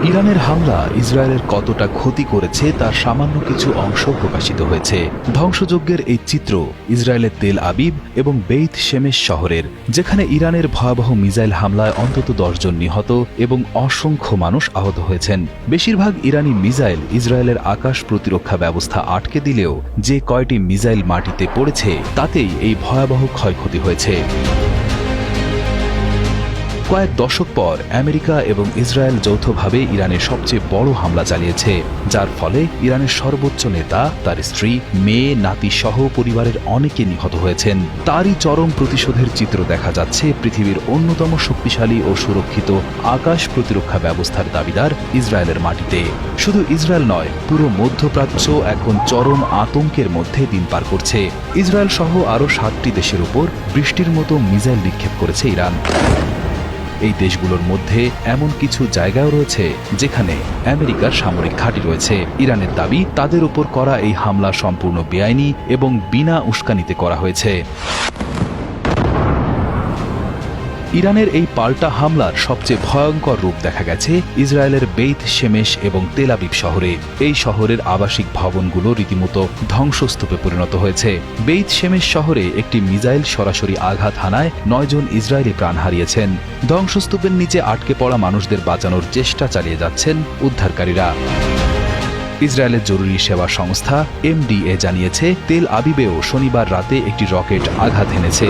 ইরানের হামলা ইসরায়েলের কতটা ক্ষতি করেছে তার সামান্য কিছু অংশ প্রকাশিত হয়েছে। ধ্বংসযজ্ঞের এই চিত্র ইসরায়েলের তেল আবিব এবং বেইত শেমেশ শহরের, যেখানে ইরানের ভয়াবহ মিসাইল হামলায় অন্তত 10 জন নিহত এবং অসংখ্য মানুষ আহত হয়েছেন। বেশিরভাগ ইরানি মিসাইল ইসরায়েলের আকাশ প্রতিরক্ষা ব্যবস্থা আটকে দিলেও যে কয়টি মিসাইল মাটিতে পড়েছে তাতেই এই ভয়াবহ ক্ষয়ক্ষতি হয়েছে। কয়েক দশক পর আমেরিকা এবং ইসরায়েল যৌথভাবে ইরানের সবচেয়ে বড় হামলা চালিয়েছে, যার ফলে ইরানের সর্বোচ্চ নেতা, তার স্ত্রী, মেয়ে, নাতি সহ পরিবারের অনেকে নিহত হয়েছেন। তারই চরম প্রতিশোধের চিত্র দেখা যাচ্ছে পৃথিবীর অন্যতম শক্তিশালী ও সুরক্ষিত আকাশ প্রতিরক্ষা ব্যবস্থার দাবিদার ইসরায়েলের মাটিতে। শুধু ইসরায়েল নয়, পুরো মধ্যপ্রাচ্য এখন চরম আতঙ্কের মধ্যে দিন পার করছে। ইসরায়েল সহ আরও 7টি দেশের উপর বৃষ্টির মতো মিসাইল নিক্ষেপ করেছে ইরান। এই দেশগুলোর মধ্যে এমন কিছু জায়গাও রয়েছে যেখানে আমেরিকার সামরিক ঘাঁটি রয়েছে। ইরানের দাবি, তাদের উপর করা এই হামলা সম্পূর্ণ বেআইনি এবং বিনা উস্কানিতে করা হয়েছে। ইরানের এই পাল্টা হামলার সবচেয়ে ভয়ঙ্কর রূপ দেখা গেছে ইসরায়েলের বেইত শেমেশ এবং তেল আবিব শহরে। এই শহরের আবাসিক ভবনগুলো রীতিমতো ধ্বংসস্তূপে পরিণত হয়েছে। বেইত শেমেশ শহরে একটি মিসাইল সরাসরি আঘাত হানায় 9 জন ইসরায়েলি প্রাণ হারিয়েছেন। ধ্বংসস্তূপের নিচে আটকে পড়া মানুষদের বাঁচানোর চেষ্টা চালিয়ে যাচ্ছেন উদ্ধারকারীরা। ইসরায়েলের জরুরি সেবা সংস্থা MDA জানিয়েছে, তেল আবিবেও শনিবার রাতে একটি রকেট আঘাত হেনেছে।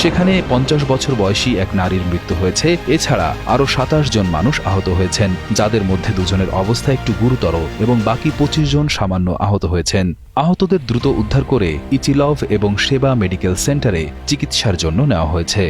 সেখানে 50 বছর বয়সী এক নারীর মৃত্যু হয়েছে। এছাড়া আরও 27 জন মানুষ আহত হয়েছেন, যাদের মধ্যে 2 জনের অবস্থা একটু গুরুতর এবং বাকি 25 জন সামান্য আহত হয়েছেন। আহতদের দ্রুত উদ্ধার করে ইচিলভ এবং সেবা মেডিকেল সেন্টারে চিকিৎসার জন্য নেওয়া হয়েছে।